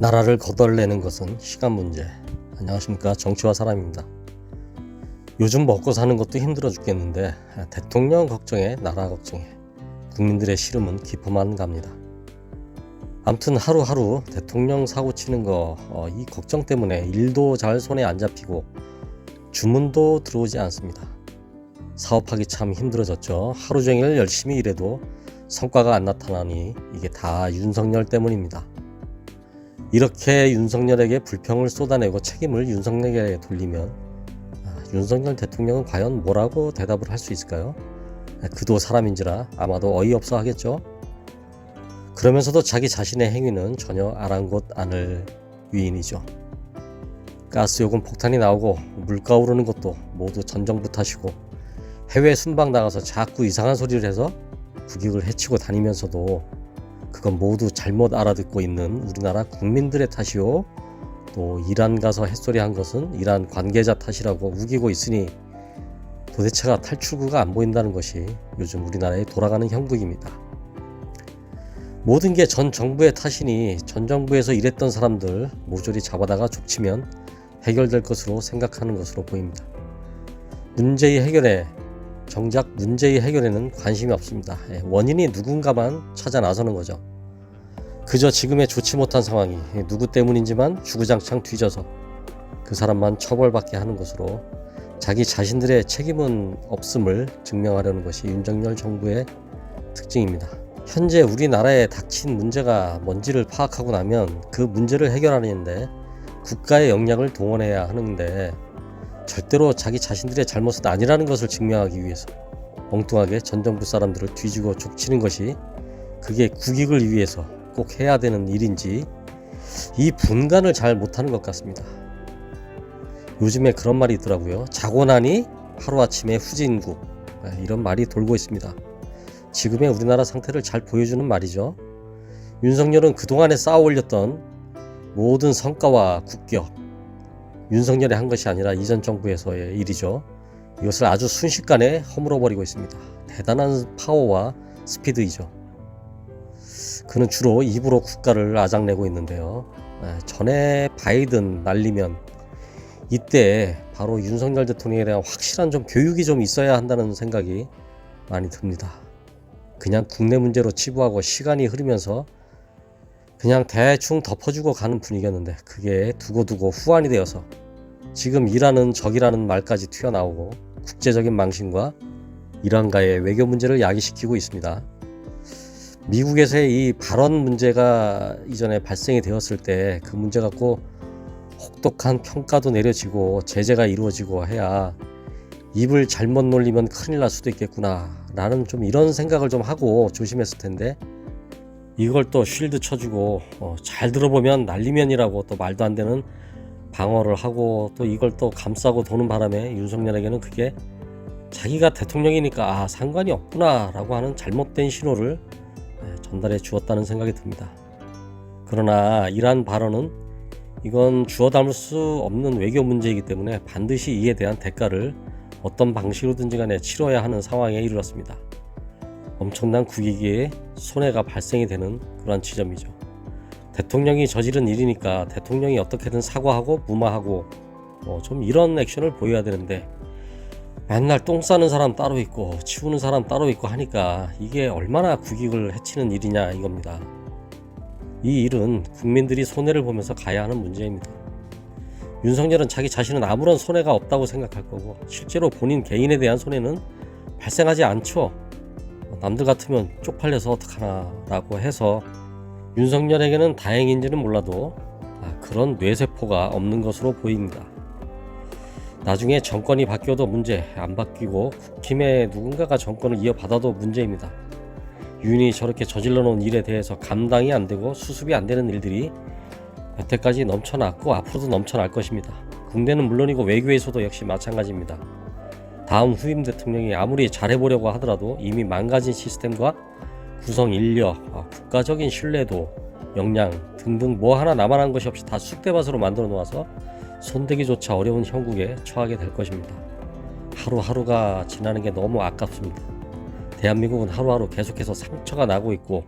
나라를 거덜내는 것은 시간 문제. 안녕하십니까, 정치와 사람입니다. 요즘 먹고 사는 것도 힘들어 죽겠는데 대통령 걱정에 나라 걱정에 국민들의 시름은 깊어만 갑니다. 아무튼 하루하루 대통령 사고 치는 이 걱정 때문에 일도 잘 손에 안 잡히고 주문도 들어오지 않습니다. 사업하기 참 힘들어졌죠. 하루 종일 열심히 일해도 성과가 안 나타나니 이게 다 윤석열 때문입니다. 이렇게 윤석열에게 불평을 쏟아내고 책임을 윤석열에게 돌리면 윤석열 대통령은 과연 뭐라고 대답을 할 수 있을까요? 그도 사람인지라 아마도 어이없어 하겠죠. 그러면서도 자기 자신의 행위는 전혀 아랑곳 않을 위인이죠. 가스요금 폭탄이 나오고 물가 오르는 것도 모두 전 정부 탓이고, 해외 순방 나가서 자꾸 이상한 소리를 해서 국익을 해치고 다니면서도 그건 모두 잘못 알아듣고 있는 우리나라 국민들의 탓이요, 또 이란 가서 햇소리 한 것은 이란 관계자 탓이라고 우기고 있으니 도대체가 탈출구가 안 보인다는 것이 요즘 우리나라의 돌아가는 형국입니다. 모든 게 전 정부의 탓이니 전 정부에서 일했던 사람들 모조리 잡아다가 족치면 해결될 것으로 생각하는 것으로 보입니다. 정작 문제의 해결에는 관심이 없습니다. 원인이 누군가만 찾아 나서는 거죠. 그저 지금의 좋지 못한 상황이 누구 때문인지만 주구장창 뒤져서 그 사람만 처벌받게 하는 것으로 자기 자신들의 책임은 없음을 증명하려는 것이 윤석열 정부의 특징입니다. 현재 우리나라에 닥친 문제가 뭔지를 파악하고 나면 그 문제를 해결하는데 국가의 역량을 동원해야 하는데, 절대로 자기 자신들의 잘못은 아니라는 것을 증명하기 위해서 엉뚱하게 전 정부 사람들을 뒤지고 족치는 것이 그게 국익을 위해서 꼭 해야 되는 일인지 이 분간을 잘 못하는 것 같습니다. 요즘에 그런 말이 있더라고요. 자고 나니 하루아침에 후진국, 이런 말이 돌고 있습니다. 지금의 우리나라 상태를 잘 보여주는 말이죠. 윤석열은 그동안에 쌓아 올렸던 모든 성과와 국격, 윤석열이 한 것이 아니라 이전 정부에서의 일이죠. 이것을 아주 순식간에 허물어버리고 있습니다. 대단한 파워와 스피드이죠. 그는 주로 입으로 국가를 아작내고 있는데요. 전에 바이든 날리면 이때 바로 윤석열 대통령에 대한 확실한 교육이 좀 있어야 한다는 생각이 많이 듭니다. 그냥 국내 문제로 치부하고 시간이 흐르면서 그냥 대충 덮어주고 가는 분위기였는데 그게 두고두고 후환이 되어서 지금 이란은 적이라는 말까지 튀어나오고 국제적인 망신과 이란과의 외교 문제를 야기시키고 있습니다. 미국에서의 이 발언 문제가 이전에 발생이 되었을 때 그 문제 갖고 혹독한 평가도 내려지고 제재가 이루어지고 해야 입을 잘못 놀리면 큰일 날 수도 있겠구나 라는 이런 생각을 하고 조심했을 텐데, 이걸 또 쉴드 쳐주고 잘 들어보면 날리면이라고 또 말도 안 되는 방어를 하고 또 이걸 또 감싸고 도는 바람에 윤석열에게는 그게 자기가 대통령이니까 상관이 없구나 라고 하는 잘못된 신호를 전달해 주었다는 생각이 듭니다. 그러나 이러한 발언은 이건 주워 담을 수 없는 외교 문제이기 때문에 반드시 이에 대한 대가를 어떤 방식으로든지 간에 치러야 하는 상황에 이르렀습니다. 엄청난 국익에 손해가 발생이 되는 그런 지점이죠. 대통령이 저지른 일이니까 대통령이 어떻게든 사과하고 무마하고 좀 이런 액션을 보여야 되는데, 맨날 똥 싸는 사람 따로 있고 치우는 사람 따로 있고 하니까 이게 얼마나 국익을 해치는 일이냐 이겁니다. 이 일은 국민들이 손해를 보면서 가야 하는 문제입니다. 윤석열은 자기 자신은 아무런 손해가 없다고 생각할 거고 실제로 본인 개인에 대한 손해는 발생하지 않죠. 남들 같으면 쪽팔려서 어떡하나 라고 해서 윤석열에게는 다행인지는 몰라도 그런 뇌세포가 없는 것으로 보입니다. 나중에 정권이 바뀌어도 문제, 안 바뀌고 국힘에 누군가가 정권을 이어받아도 문제입니다. 윤이 저렇게 저질러 놓은 일에 대해서 감당이 안 되고 수습이 안 되는 일들이 여태까지 넘쳐났고 앞으로도 넘쳐날 것입니다. 국내는 물론이고 외교에서도 역시 마찬가지입니다. 다음 후임 대통령이 아무리 잘해보려고 하더라도 이미 망가진 시스템과 구성 인력, 국가적인 신뢰도, 역량 등등 뭐 하나 남아난 것이 없이 다 쑥대밭으로 만들어 놓아서 손대기조차 어려운 형국에 처하게 될 것입니다. 하루하루가 지나는 게 너무 아깝습니다. 대한민국은 하루하루 계속해서 상처가 나고 있고,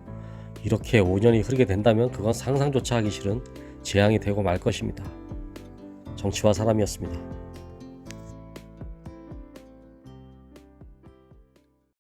이렇게 5년이 흐르게 된다면 그건 상상조차 하기 싫은 재앙이 되고 말 것입니다. 정치와 사람이었습니다.